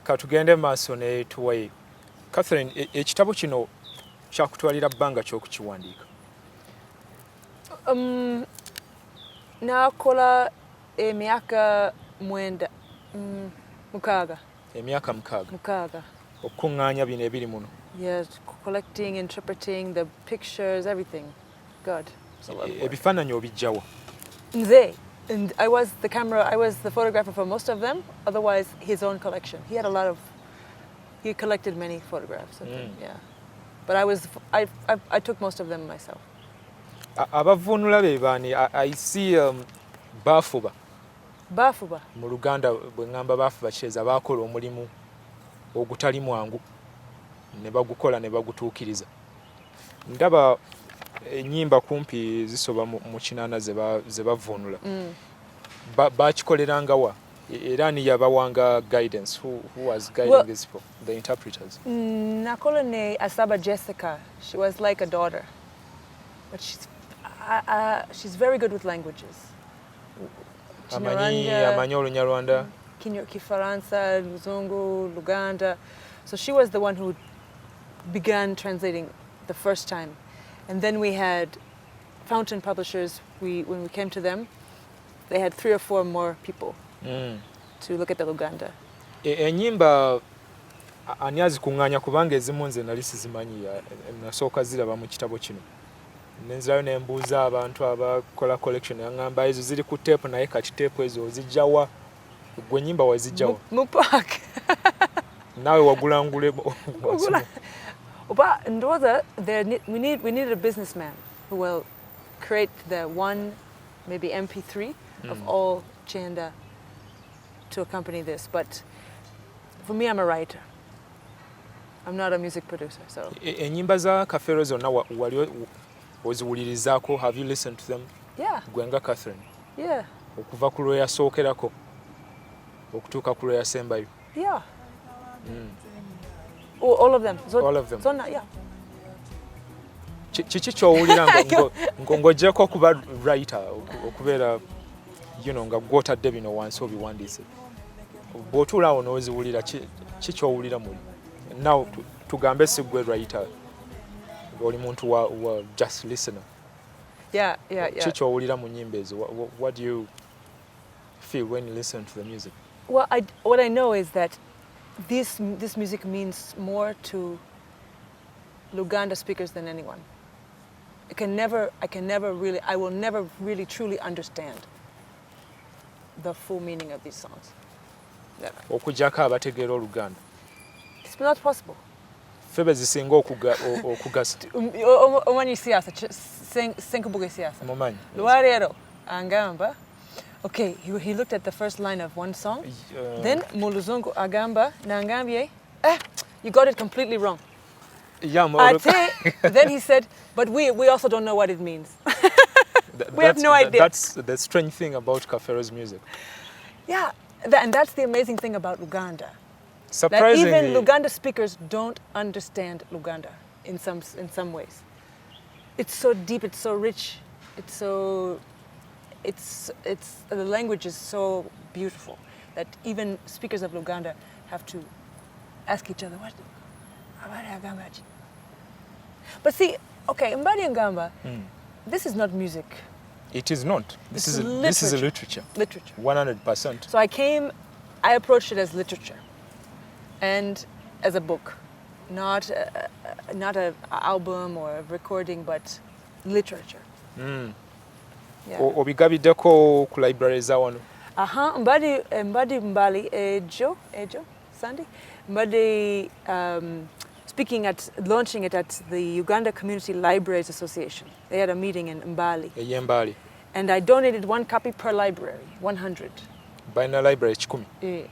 katugende maaso ne tuwaye. Kathryn, ekitabo kino kyakutwalira bbanga ky'okukiwandiika? Nakola emyaka mukaaga. Emyaka mukaaga. Mukaaga. Okuŋŋaanya bino ebiri muno. Yes, collecting, interpreting the pictures, everything. God. Ebifaananyi obijjawa? Nze. And I was the photographer for most of them. Otherwise, his own collection. He collected many photographs of them, yeah. But I took most of them myself. Abavvuunula be baani? I see baafuba. Baafuba. Mu Luganda bwe ŋŋamba baafuba kyeza baakola omulimu ogutali mwangu ne bagukola ne bagutuukiriza. Ndaba ennyimba kumpi zisoba mu 8 ze bavvuunula. Baakikoleranga wa? Era ani yabawanga guidance? Who was guiding these people, the interpreters? Nakola ne Asaba Jessica. She was like a daughter. But she's very good with languages. Amanyi Olunyarwanda, Kifaransa, Luzungu, Luganda. So she was the one who began translating the first time. And then we had Fountain Publishers. When we came to them, they had 3 or 4 more people to look at the Luganda. Ennyimba ani azikuŋŋaanya kubanga ezimu nze nali sizimanyi, nasooka ziraba mu kitabo kino. Nenzirayo ne mbuuza abantu abakola collection yaŋŋamba ezo ziri ku tape naye kati tape ezo ozijjawa? Gwe ennyimba wazijjawa? Mu park. Naawe wagulangule? Oba ndowooza we need a businessman who will create the one maybe MP3 of all gender to accompany this. But for me, I'm a writer. I'm not a music producer. So ennyimba za Kafeero zonna wali oziwulirizaako? Have you listened to them? Yeah. Gwe nga Kathryn? Yeah. Okuva ku lwe yasookerako okutuuka ku lwe yasembayo? Yeah. All of them. All of them. Zonna, yeah. Kiki ky'owulira ng'oggyeko okuba writer, okubeera nga gw'otadde bino wansi obiwandiise? Bw'otuula awo n'oziwulira ki ky'owulira muli? Now tugambe si gwe writer, oli muntu wa just listener. Yeah. Ki ky'owulira mu nnyimba ezo? What do you feel when you listen to the music? Well, what I know is that this music means more to Luganda speakers than anyone. I will never really truly understand the full meaning of these songs. Okuggyako abategeera Oluganda? It's not possible. Febe zisinga okugasa. Omanyi siasa, senkubuge siasa. Mumanyi. Lwaleero angamba. Okay, he looked at the first line of one song. Then mu Luzungu agamba nangambye, you got it completely wrong. Then he said, but we also don't know what it means. We have no idea. That's the strange thing about Kafeero's music. Yeah, and that's the amazing thing about Luganda. Surprisingly, that even Luganda speakers don't understand Luganda in some ways. It's so deep, it's so rich, the language is so beautiful that even speakers of Luganda have to ask each other, what? But see, okay, Mbadi Ngamba, this is not music. It is not. This is a literature. Literature. 100%. So I approached it as literature and as a book, not an album or a recording, but literature. Yeah. Obigabiddeko ku library za wano? Mbadi mbali ejo Sandy. Mbadi launching it at the Uganda Community Libraries Association. They had a meeting in Mbali. And I donated 1 copy per library, 100. Balina library 100. Yeah.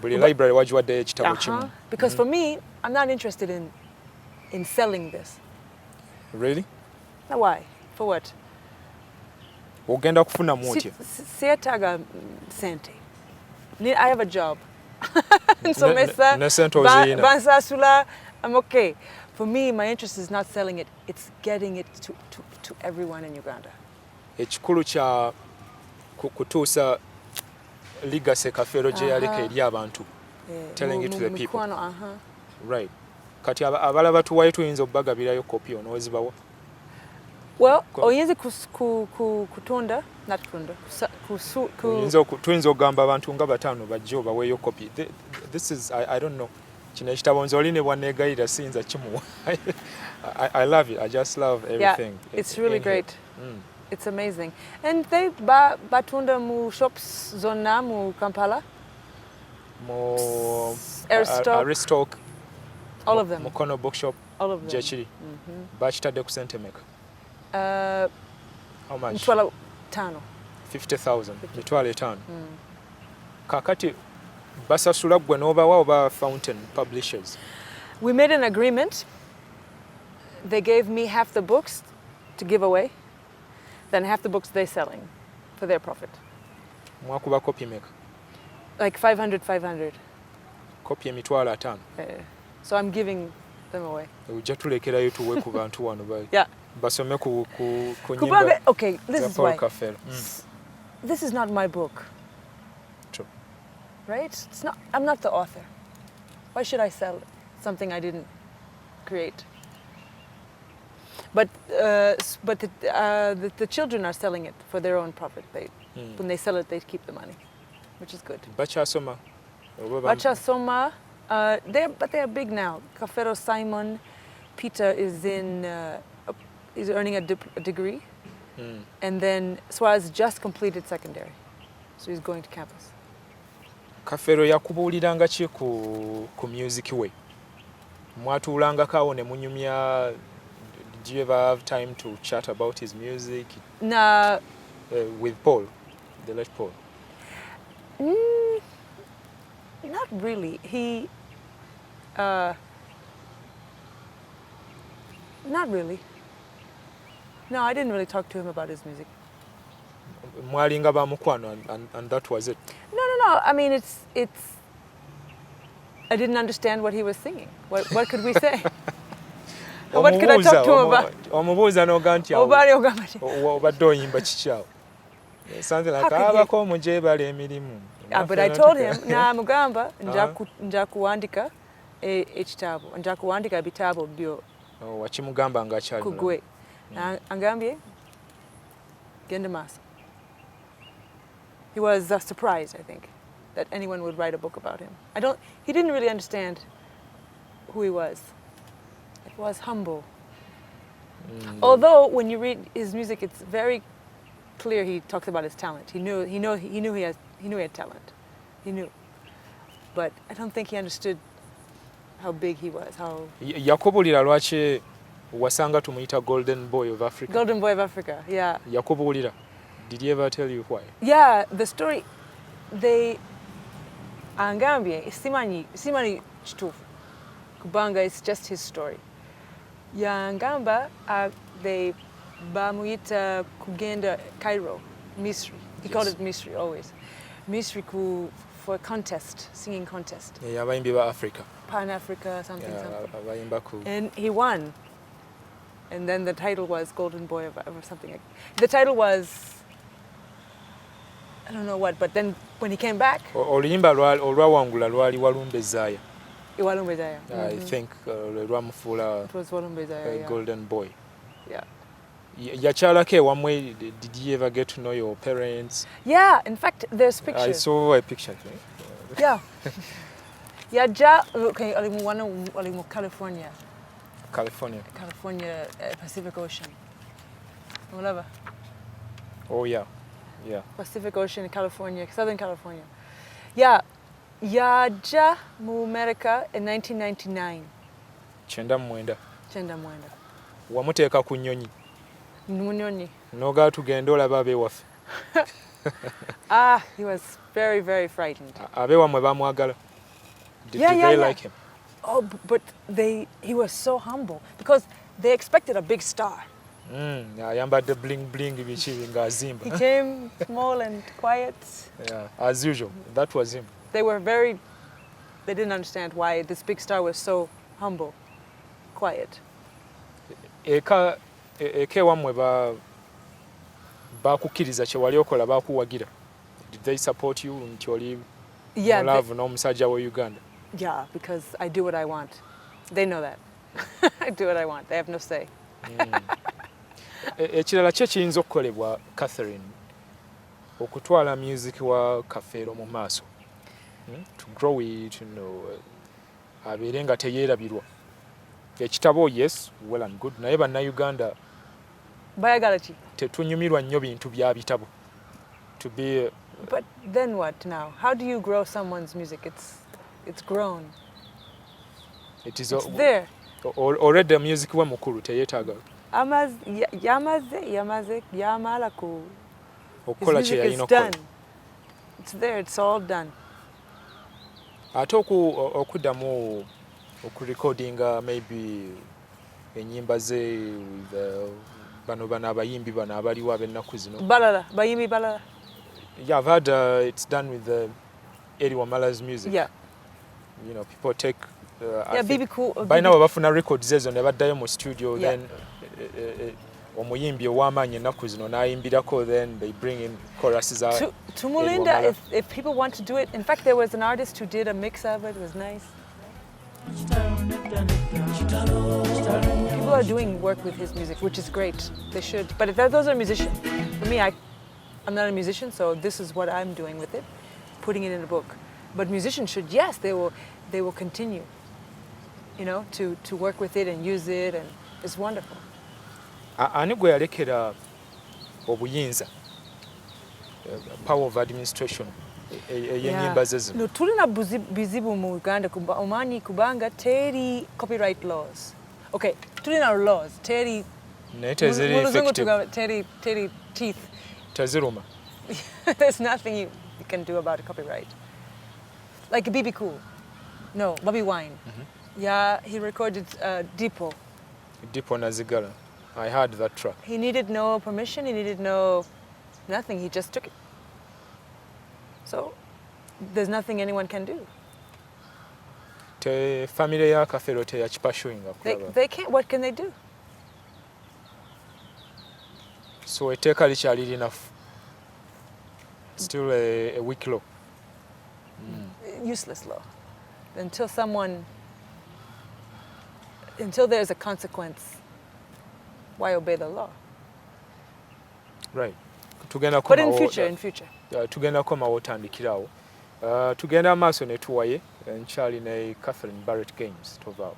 Buli library wagiwaddeyo ekitabo kimu. Because for me, I'm not interested in selling this. Really? Now why? For what? Ogenda kufuna mutya? Sietaga sente. I have a job. Nsomesa, bansasula, I'm okay. For me, my interest is not selling it, it's getting it to everyone in Uganda. Ekikulu kya kutuusa legacy Kafeero gye yaleka eri abantu telling it to the people. Uh-huh. Right. Kati abalaba tuwayo tuyinza obbagabirayo kopi ono wezibawa? Well, oyinza kutunda, not kutunda, tuyinza okugamba abantu nga bataano bajje obaweeyo kopi. This is, I don't know. Kino ekitabo nze oli ne bwanneegayirira siyinza kimuwa. I love it. I just love everything. Yeah, it's really great. It's amazing. And they batunda mu shops zonna mu Kampala. Mu Aristoc. All of them. Mukono bookshop. All of them. Gyekiri. Bakitadde ku ssente meka? How much? Mitwalo 5. 50,000. Mitwalo 5. Kakati basasula gwe n'obawa oba Fountain Publishers? We made an agreement. They gave me half the books to give away, then half the books they're selling for their profit. Mwakuba kopi meka? Like 500. Kopi emitwalo 5. So I'm giving them away. Ujja tulekerayo tuwe ku bantu wano yeah. Basome ku nyimba. Okay, this is Paul why. Kafeero. This is not my book. True. Right? It's not. I'm not the author. Why should I sell something I didn't create? But the children are selling it for their own profit. When they sell it, they keep the money, which is good. Bakyasoma? Bakyasoma. But they are big now. Kafeero Simon, Peter is is earning a degree, and then Swaz just completed secondary, so he's going to campus. Kafeero yakubuuliranga ki ku music we? Mwatuulangako awo ne munyumya? Did you ever have time to chat about his music? Nah. With Paul, the late Paul? Not really. Not really. No, I didn't really talk to him about his music. Mwalinga ba mukwano, and that was it? No. I mean, it's. I didn't understand what he was singing. What could we say? What could I talk to him about? Omubuuza n'oga nti obadde oyimba kiki awo? Something like abako omujebala emirimu. But I told him, namugamba nja kuwandika ekitabo, nja kuwandika ebitabo byo. Wakimugamba ng'akyali kugwe. Angambye genda maaso. He was surprised, I think, that anyone would write a book about him. He didn't really understand who he was. It was humble. Although when you read his music, it's very clear he talks about his talent. He knew he had talent. He knew. But I don't think he understood how big he was. Yakubulira lwaki wasanga tumuyita Golden Boy of Africa? Golden Boy of Africa, yeah. Yakubulira. Did he ever tell you why? Yeah, the story, angambye simanyi kituufu kubanga it's just his story. Yangamba they bamuyita kugenda Cairo, Misri. He called it Misri always. Misri for a contest, singing contest. Yeah, abayimbi ba Africa. Pan-Africa, something. Abayimba and he won. And then the title was Golden Boy or something like that. The title was, I don't know what, but then when he came back... Oluyimba olwawangula lwali Walumbezaya. Walumbezaya. I think lwamufuula it was Walumbezaya, yeah. Golden Boy. Yeah. Yakyalako ewamwe, did you ever get to know your parents? Yeah, in fact, there's pictures. I saw a picture. Yeah. Yaja, okay, alimu California. California, Pacific Ocean. Whatever. Oh, yeah. Pacific Ocean, California, Southern California. Yeah. Yaja mu America in 1999. Kyenda mwenda. Wamuteeka ku nnyonyi. Munyonyi. Noga tugenda olaba ab'ewaffe. He was very, very frightened. Ab'ewammwe bamwagala. Did they like him? Oh, but he was so humble because they expected a big star. Ayambadde bling bling biki ng'azimba. He came small and quiet. Yeah, as usual. That was him. They didn't understand why this big star was so humble, quiet. Eka ewammwe bakukkiriza kye wali okola bakuwagira. Did they support you nti oli Yeah, love n'omusajja wa Uganda. Yeah, because I do what I want. They know that. I do what I want. They have no say. Ekirala kye kiyinza okukolebwa Kathryn okutwala music wa Kafeero mu maaso. To grow it, you know, abeere nga teyeerabirwa. Ekitabo, yes, well and good. Naye bannayuganda Byagala ki? tetunyumirwa nnyo bintu bya bitabo. To be But then what now? How do you grow someone's music? It's grown. It's there. Already the music we mukulu teyeetaaga Yamala ku. okukola kye yalina okukola. It's there. It's all done. Ate okuddamu okurecordinga maybe ennyimba ze bano abayimbi bano abaliwo ab'ennaku zino. Balala, bayimbi balala. Yeah, I've heard it's done with Eri Wamala's music. Yeah. You know, people take. Yeah, Bibi cool. By now, bafuna records ezo ne baddayo mu studio. Yeah. Then omuyimbi ow'amaanyi ennaku zino n'ayimbirako, then they bring in choruses. To Mulinda, if people want to do it. In fact, there was an artist who did a mix of it. It was nice. People are doing work with his music, which is great. They should. But if those are musicians. For me, I'm not a musician, so this is what I'm doing with it, putting it in a book. But musicians should, yes, they will continue, you know, to work with it and use it, and it's wonderful. Ani gwe yalekera obuyinza, power of administration, ey'ennyimba ze zino. No, tulina bizibu mu Uganda omanyi kubanga teri copyright laws. Okay, tulina laws, teri naye teziri effective. Teri teeth. Teziruma. There's nothing you can do about copyright. Like Bibi Cool. No, Bobby Wine. Yeah, he recorded Dipo. Dipo Nazigala. I heard that track. He needed no permission, he needed nothing, he just took it. So, there's nothing anyone can do. Family ya Kafeero teyakipashuinga kulaba. They can't, what can they do? So etteeka likyali enough. Still a weak law. Useless law. Until there's a consequence, why obey the law? Right. But in future. Tugenda komawo otandikirawo. Tugenda amaaso ne tuwaye nkyali ne Kathryn Barret-Gaines tovaawo.